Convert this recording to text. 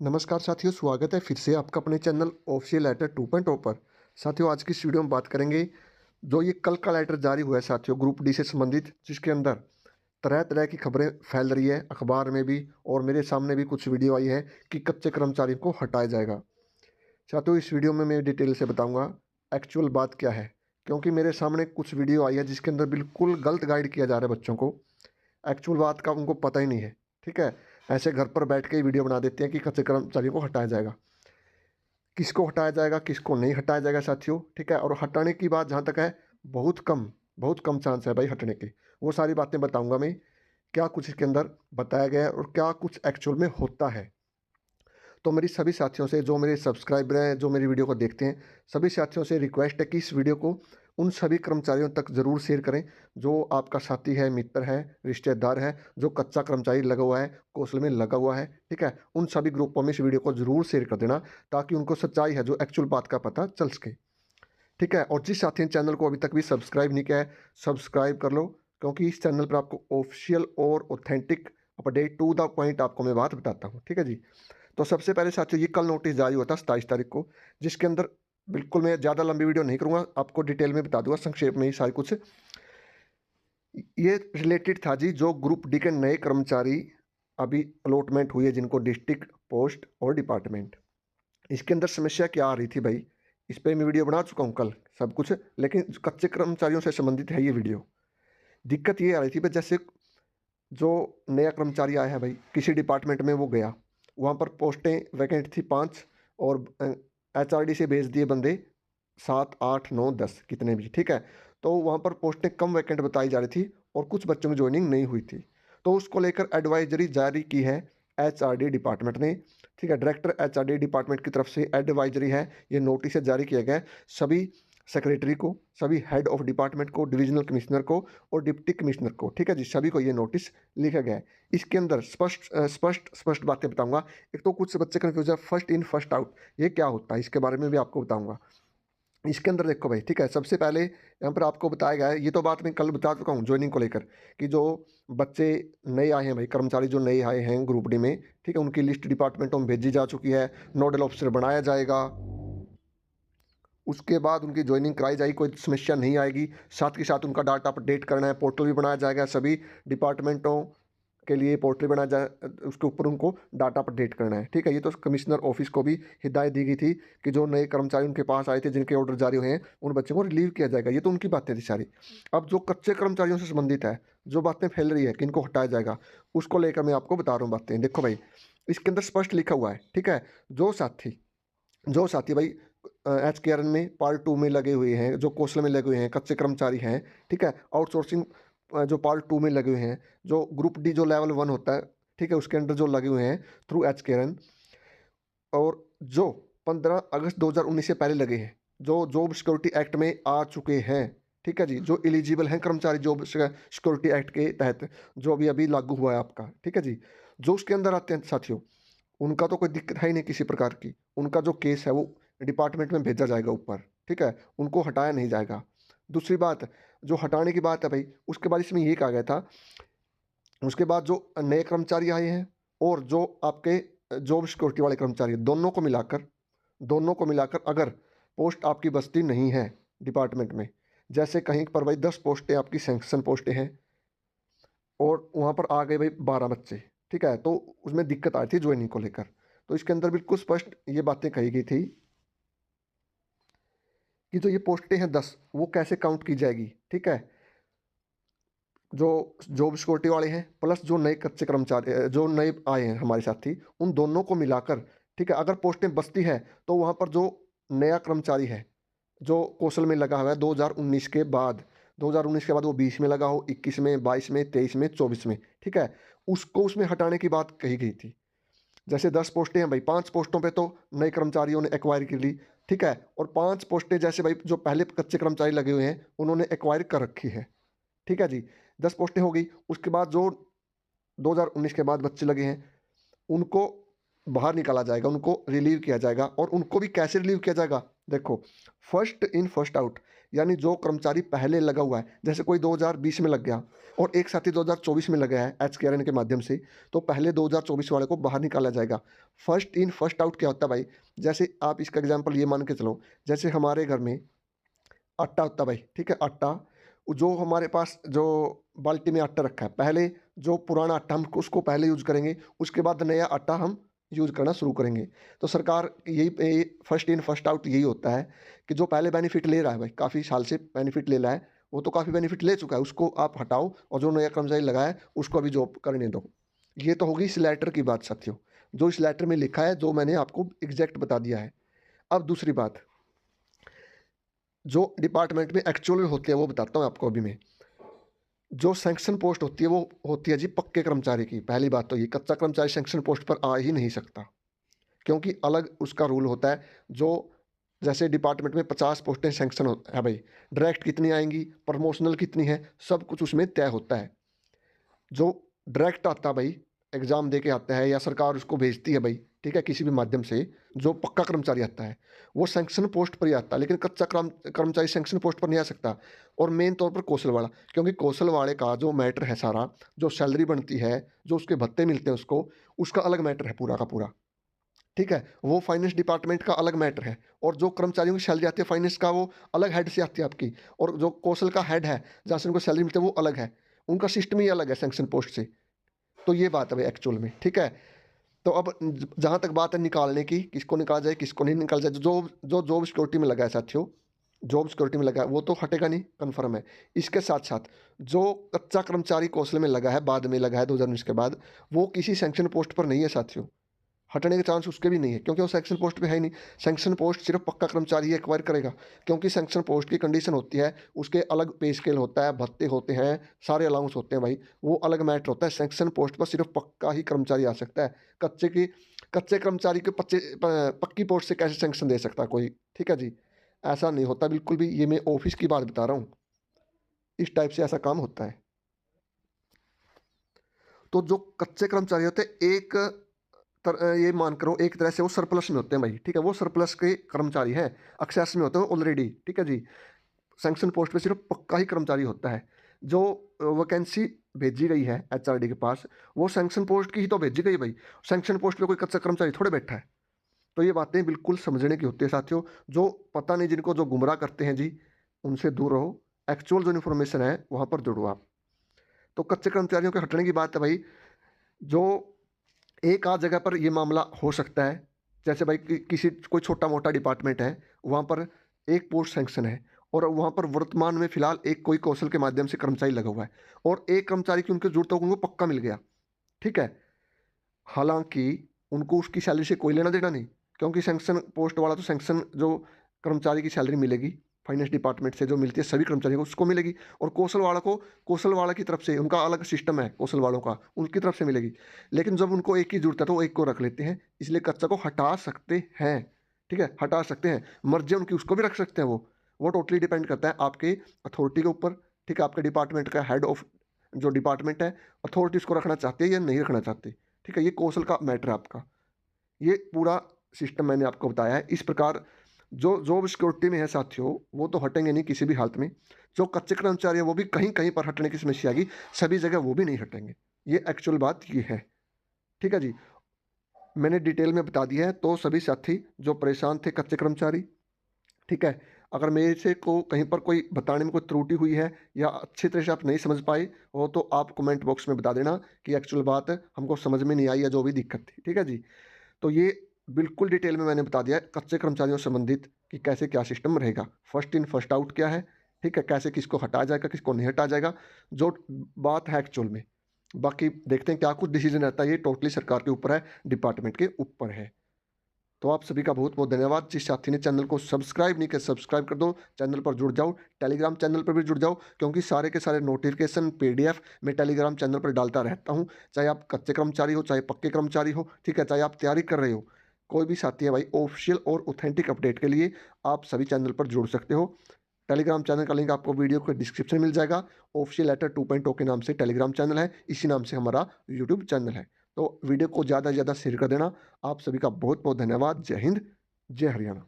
नमस्कार साथियों, स्वागत है फिर से आपका अपने चैनल ऑफिशियल लेटर 2.0 पर। साथियों, आज की इस वीडियो में बात करेंगे जो ये कल का लेटर जारी हुआ है साथियों ग्रुप डी से संबंधित, जिसके अंदर तरह तरह की खबरें फैल रही है अखबार में भी, और मेरे सामने भी कुछ वीडियो आई है कि कच्चे कर्मचारियों को हटाया जाएगा। साथियों, इस वीडियो में मैं डिटेल से बताऊंगा एक्चुअल बात क्या है, क्योंकि मेरे सामने कुछ वीडियो आई है जिसके अंदर बिल्कुल गलत गाइड किया जा रहा है बच्चों को। एक्चुअल बात का उनको पता ही नहीं है। ठीक है, ऐसे घर पर बैठ के ही वीडियो बना देते हैं कि कच्चे कर्मचारियों को हटाया जाएगा। किसको हटाया जाएगा, किसको नहीं हटाया जाएगा साथियों। ठीक है, और हटाने की बात जहाँ तक है, बहुत कम चांस है भाई हटने के। वो सारी बातें बताऊंगा मैं, क्या कुछ इसके अंदर बताया गया है और क्या कुछ एक्चुअल में होता है। तो मेरी सभी साथियों से, जो मेरे सब्सक्राइबर हैं, जो मेरी वीडियो को देखते हैं, सभी साथियों से रिक्वेस्ट है कि इस वीडियो को उन सभी कर्मचारियों तक ज़रूर शेयर करें जो आपका साथी है, मित्र है, रिश्तेदार है, जो कच्चा कर्मचारी लगा हुआ है, कौशल में लगा हुआ है। ठीक है, उन सभी ग्रुपों में इस वीडियो को ज़रूर शेयर कर देना, ताकि उनको सच्चाई है जो एक्चुअल बात का पता चल सके। ठीक है, और जिस साथी ने चैनल को अभी तक भी सब्सक्राइब नहीं किया है, सब्सक्राइब कर लो, क्योंकि इस चैनल पर आपको ऑफिशियल और authentic update to the point आपको मैं बात बताता हूँ। ठीक है जी। तो सबसे पहले साथियों, ये कल नोटिस जारी हुआ था 27 तारीख को, जिसके अंदर बिल्कुल मैं ज़्यादा लंबी वीडियो नहीं करूँगा, आपको डिटेल में बता दूंगा, संक्षेप में ही सारी कुछ। ये रिलेटेड था जी, जो ग्रुप डी के नए कर्मचारी अभी अलॉटमेंट हुई है जिनको डिस्ट्रिक्ट पोस्ट और डिपार्टमेंट, इसके अंदर समस्या क्या आ रही थी भाई। इस पर मैं वीडियो बना चुका हूँ कल सब कुछ, लेकिन कच्चे कर्मचारियों से संबंधित है ये वीडियो। दिक्कत ये आ रही थी भाई, जैसे जो नया कर्मचारी आया है भाई, किसी डिपार्टमेंट में वो गया, वहाँ पर पोस्टें वैकेंट थी 5, और एचआरडी से भेज दिए बंदे 7, 8, 9, 10 कितने भी। ठीक है, तो वहाँ पर पोस्टें कम वैकेंट बताई जा रही थी और कुछ बच्चों की ज्वाइनिंग नहीं हुई थी। तो उसको लेकर एडवाइजरी जारी की है एचआरडी डिपार्टमेंट ने। ठीक है, डायरेक्टर एचआरडी डिपार्टमेंट की तरफ से एडवाइजरी है, ये नोटिस जारी किया गया है सभी सेक्रेटरी को, सभी हेड ऑफ डिपार्टमेंट को, डिविजनल कमिश्नर को और डिप्टी कमिश्नर को। ठीक है जी, सभी को ये नोटिस लिखा गया है। इसके अंदर स्पष्ट बातें बताऊंगा। एक तो कुछ बच्चे कन्फ्यूज है, फर्स्ट इन फर्स्ट आउट ये क्या होता है, इसके बारे में भी आपको बताऊंगा। इसके अंदर देखो भाई, ठीक है, सबसे पहले यहाँ पर आपको बताया गया है, ये तो बात मैं कल बता चुका हूँ ज्वाइनिंग को लेकर, कि जो बच्चे नए आए हैं भाई, कर्मचारी जो नए आए हैं ग्रुप डी में, ठीक है, उनकी लिस्ट डिपार्टमेंटों में भेजी जा चुकी है, नोडल ऑफिसर बनाया जाएगा, उसके बाद उनकी ज्वाइनिंग कराई जाएगी, कोई समस्या नहीं आएगी। साथ के साथ उनका डाटा अपडेट करना है, पोर्टल भी बनाया जाएगा, सभी डिपार्टमेंटों के लिए पोर्टल बनाया जाए, उसके ऊपर उनको डाटा अपडेट करना है। ठीक है, ये तो कमिश्नर ऑफिस को भी हिदायत दी गई थी कि जो नए कर्मचारी उनके पास आए थे, जिनके ऑर्डर जारी हुए हैं, उन बच्चों को रिलीव किया जाएगा। ये तो उनकी बातें थी सारी। अब जो कच्चे कर्मचारियों से संबंधित है, जो बातें फैल रही है कि इनको हटाया जाएगा, उसको लेकर मैं आपको बता रहा हूँ बातें। देखो भाई, इसके अंदर स्पष्ट लिखा हुआ है। ठीक है, जो साथी भाई एच के आर एन में पार्ट 2 में लगे हुए हैं, जो कौशल में लगे हुए हैं, कच्चे कर्मचारी हैं, ठीक है, आउटसोर्सिंग जो पार्ट 2 में लगे हुए हैं, जो ग्रुप डी जो लेवल 1 होता है, ठीक है, उसके अंदर जो लगे हुए हैं थ्रू एच के आर एन, और जो 15 अगस्त 2019 से पहले लगे हैं, जो जॉब सिक्योरिटी एक्ट में आ चुके हैं। ठीक है जी, जो एलिजिबल हैं कर्मचारी जॉब सिक्योरिटी एक्ट के तहत, जो अभी अभी लागू हुआ है आपका। ठीक है जी, जो उसके अंदर आते हैं साथियों, उनका तो कोई दिक्कत है ही नहीं किसी प्रकार की। उनका जो केस है वो डिपार्टमेंट में भेजा जाएगा ऊपर। ठीक है, उनको हटाया नहीं जाएगा। दूसरी बात, जो हटाने की बात है भाई, उसके बाद इसमें ये कहा गया था, उसके बाद जो नए कर्मचारी आए हैं और जो आपके जॉब सिक्योरिटी वाले कर्मचारी हैं, दोनों को मिलाकर अगर पोस्ट आपकी बस्ती नहीं है डिपार्टमेंट में, जैसे कहीं पर भाई 10 पोस्टें आपकी सैंक्शन पोस्टें हैं और वहाँ पर आ गए भाई 12 बच्चे, ठीक है, तो उसमें दिक्कत आई थी ज्वाइनिंग को लेकर। तो इसके अंदर बिल्कुल स्पष्ट ये बातें कही गई थी कि जो ये पोस्टें हैं 10, वो कैसे काउंट की जाएगी। ठीक है, जो जॉब सिक्योरिटी वाले हैं प्लस जो नए कच्चे कर्मचारी जो नए आए हैं हमारे साथी, उन दोनों को मिलाकर, ठीक है, अगर पोस्टें बचती है तो वहाँ पर जो नया कर्मचारी है, जो कौशल में लगा हुआ है 2019 के बाद, 2019 के बाद वो 20 में लगा हो, 21 में, 22 में, 23 में, 24 में, ठीक है, उसको उसमें हटाने की बात कही गई थी। जैसे 10 पोस्टें हैं भाई, 5 पोस्टों पे तो नए कर्मचारियों ने एक्वायर कर ली। ठीक है, और 5 पोस्टें जैसे भाई जो पहले कच्चे कर्मचारी लगे हुए हैं उन्होंने एक्वायर कर रखी है। ठीक है जी, 10 पोस्टें हो गई। उसके बाद जो 2019 के बाद बच्चे लगे हैं, उनको बाहर निकाला जाएगा, उनको रिलीव किया जाएगा। और उनको भी कैसे रिलीव किया जाएगा, देखो, फर्स्ट इन फर्स्ट आउट, यानी जो कर्मचारी पहले लगा हुआ है, जैसे कोई 2020 में लग गया और एक साथी 2024 में लगा है एचकेआरएन के माध्यम से, तो पहले 2024 वाले को बाहर निकाला जाएगा। फर्स्ट इन फर्स्ट आउट क्या होता है भाई? जैसे आप इसका एग्जांपल ये मान के चलो, जैसे हमारे घर में आटा होता है भाई, ठीक है? आटा जो हमारे पास जो बाल्टी में आटा रखा है, पहले जो पुराना आटा हम उसको पहले यूज़ करेंगे, उसके बाद नया आटा हम यूज़ करना शुरू करेंगे। तो सरकार यही फर्स्ट इन फर्स्ट आउट यही होता है कि जो पहले बेनिफिट ले रहा है भाई, काफ़ी साल से बेनिफिट ले रहा है, वो तो काफ़ी बेनिफिट ले चुका है, उसको आप हटाओ और जो नया कर्मचारी लगाया है, उसको अभी जॉब करने दो। ये तो होगी इस लेटर की बात साथियों, जो इस लेटर में लिखा है, जो मैंने आपको एग्ज़ैक्ट बता दिया है। अब दूसरी बात, जो डिपार्टमेंट में एक्चुअल में होती है वो बताता हूँ आपको अभी मैं। जो सैंक्शन पोस्ट होती है वो होती है जी पक्के कर्मचारी की। पहली बात तो ये, कच्चा कर्मचारी सैंक्शन पोस्ट पर आ ही नहीं सकता, क्योंकि अलग उसका रूल होता है। जो जैसे डिपार्टमेंट में 50 पोस्टें सैंक्शन है भाई, डायरेक्ट कितनी आएंगी, प्रमोशनल कितनी है, सब कुछ उसमें तय होता है। जो डायरेक्ट आता है भाई, एग्ज़ाम दे के आता है या सरकार उसको भेजती है भाई, ठीक है, किसी भी माध्यम से, जो पक्का कर्मचारी आता है वो सैंक्शन पोस्ट पर ही आता है, लेकिन कच्चा कर्मचारी सैंक्शन पोस्ट पर नहीं आ सकता। और मेन तौर पर कौशल वाला, क्योंकि कौशल वाले का जो मैटर है सारा, जो सैलरी बनती है, जो उसके भत्ते मिलते हैं उसको, उसका अलग मैटर है पूरा का पूरा, ठीक है? वो फाइनेंस डिपार्टमेंट का अलग मैटर है। और जो कर्मचारियों की सैलरी आती है फाइनेंस का, वो अलग हेड से आती है आपकी। और जो कौशल का हेड है, जहाँ से उनको सैलरी मिलती है, वो अलग है। उनका सिस्टम ही अलग है सैंक्शन पोस्ट से। तो ये बात है भाई एक्चुअल में, ठीक है? तो अब जहाँ तक बात है निकालने की, किसको निकाला जाए किसको नहीं निकाला जाए, जो जॉब सिक्योरिटी में लगा है साथियों, जॉब सिक्योरिटी में लगा है वो तो हटेगा नहीं, कन्फर्म है। इसके साथ साथ जो कच्चा कर्मचारी कौशल में लगा है, बाद में लगा है 2019 के बाद, वो किसी सैंक्शन पोस्ट पर नहीं है साथियों। हटने के चांस उसके भी नहीं है, क्योंकि वो सैंक्शन पोस्ट पे है ही नहीं। सैंक्शन पोस्ट सिर्फ पक्का कर्मचारी ही एक्वायर करेगा, क्योंकि सैंक्शन पोस्ट की कंडीशन होती है, उसके अलग पे स्केल होता है, भत्ते होते हैं, सारे अलाउंस होते हैं भाई, वो अलग मैटर होता है। सैंक्शन पोस्ट पर सिर्फ पक्का ही कर्मचारी आ सकता है। कच्चे कर्मचारी के पक्की पोस्ट से कैसे सैंक्शन दे सकता है कोई? ठीक है जी, ऐसा नहीं होता बिल्कुल भी। ये मैं ऑफिस की बात बता रहा हूँ, इस टाइप से ऐसा काम होता है। तो जो कच्चे कर्मचारी होते हैं, ये मान करो एक तरह से वो सरप्लस में होते हैं भाई, ठीक है? वो सरप्लस के कर्मचारी हैं, एक्सेस में होते हैं ऑलरेडी, ठीक है जी? सैंक्शन पोस्ट पे सिर्फ पक्का ही कर्मचारी होता है। जो वैकेंसी भेजी गई है एचआरडी के पास, वो सैंक्शन पोस्ट की ही तो भेजी गई भाई। सैंक्शन पोस्ट पे कोई कच्चा कर्मचारी थोड़े बैठा है। तो ये बातें बिल्कुल समझने की होती है साथियों। जो पता नहीं, जिनको जो गुमराह करते हैं जी, उनसे दूर रहो। एक्चुअल जो इन्फॉर्मेशन है वहाँ पर जुड़ो आप। तो कच्चे कर्मचारियों के हटने की बात है भाई। जो एक आध जगह पर ये मामला हो सकता है, जैसे भाई किसी कोई छोटा मोटा डिपार्टमेंट है, वहाँ पर एक पोस्ट सैंक्शन है और वहाँ पर वर्तमान में फिलहाल एक कोई कौशल के माध्यम से कर्मचारी लगा हुआ है और एक कर्मचारी की उनकी जरूरत हो, उनको पक्का मिल गया, ठीक है? हालांकि उनको उसकी सैलरी से कोई लेना देना नहीं, क्योंकि सैंक्शन पोस्ट वाला तो सैंक्शन जो कर्मचारी की सैलरी मिलेगी फाइनेंस डिपार्टमेंट से जो मिलती है सभी कर्मचारियों को, उसको मिलेगी। और कौशल वाला की तरफ से उनका अलग सिस्टम है, कौशल वालों का उनकी तरफ से मिलेगी। लेकिन जब उनको एक की जरूरत है तो वो एक को रख लेते हैं, इसलिए कच्चा को हटा सकते हैं, ठीक है? हटा सकते हैं, मर्जी उनकी उसको भी रख सकते हैं। वो टोटली डिपेंड करता है आपके अथॉरिटी के ऊपर, ठीक है? आपके डिपार्टमेंट का हेड ऑफ जो डिपार्टमेंट है, अथॉरिटी उसको रखना चाहती है या नहीं रखना चाहती, ठीक है? ये कौशल का मैटर है आपका। ये पूरा सिस्टम मैंने आपको बताया है। इस प्रकार जो जॉब सिक्योरिटी में है साथियों, वो तो हटेंगे नहीं किसी भी हालत में। जो कच्चे कर्मचारी है वो भी कहीं कहीं पर हटने की समस्या आएगी, सभी जगह वो भी नहीं हटेंगे। ये एक्चुअल बात ये है, ठीक है जी? मैंने डिटेल में बता दिया है, तो सभी साथी जो परेशान थे कच्चे कर्मचारी, ठीक है? अगर मेरे से को कहीं पर कोई बताने में कोई त्रुटि हुई है या अच्छी तरह से आप नहीं समझ पाए हो, तो आप कमेंट बॉक्स में बता देना कि एक्चुअल बात हमको समझ में नहीं आई या जो भी दिक्कत थी, ठीक है जी? तो ये बिल्कुल डिटेल में मैंने बता दिया है कच्चे कर्मचारियों से संबंधित कि कैसे क्या सिस्टम रहेगा। फर्स्ट इन फर्स्ट आउट क्या है, ठीक है? कैसे किसको हटाया जाएगा, किसको नहीं हटाया जाएगा, जो बात है एक्चुअल में। बाकी देखते हैं क्या कुछ डिसीजन रहता है, ये टोटली सरकार के ऊपर है, डिपार्टमेंट के ऊपर है। तो आप सभी का बहुत बहुत धन्यवाद। जिस साथी ने चैनल को सब्सक्राइब नहीं किया, सब्सक्राइब कर दो, चैनल पर जुड़ जाओ, टेलीग्राम चैनल पर भी जुड़ जाओ, क्योंकि सारे के सारे नोटिफिकेशन पीडीएफ मैं टेलीग्राम चैनल पर डालता रहता हूँ। चाहे आप कच्चे कर्मचारी हो, चाहे पक्के कर्मचारी हो, ठीक है? चाहे आप तैयारी कर रहे हो, कोई भी साथी है भाई, ऑफिशियल और ऑथेंटिक अपडेट के लिए आप सभी चैनल पर जुड़ सकते हो। टेलीग्राम चैनल का लिंक आपको वीडियो के डिस्क्रिप्शन में मिल जाएगा। ऑफिशियल लेटर 2.0 के नाम से टेलीग्राम चैनल है, इसी नाम से हमारा यूट्यूब चैनल है। तो वीडियो को ज़्यादा से ज़्यादा शेयर कर देना। आप सभी का बहुत बहुत धन्यवाद। जय हिंद, जय हरियाणा।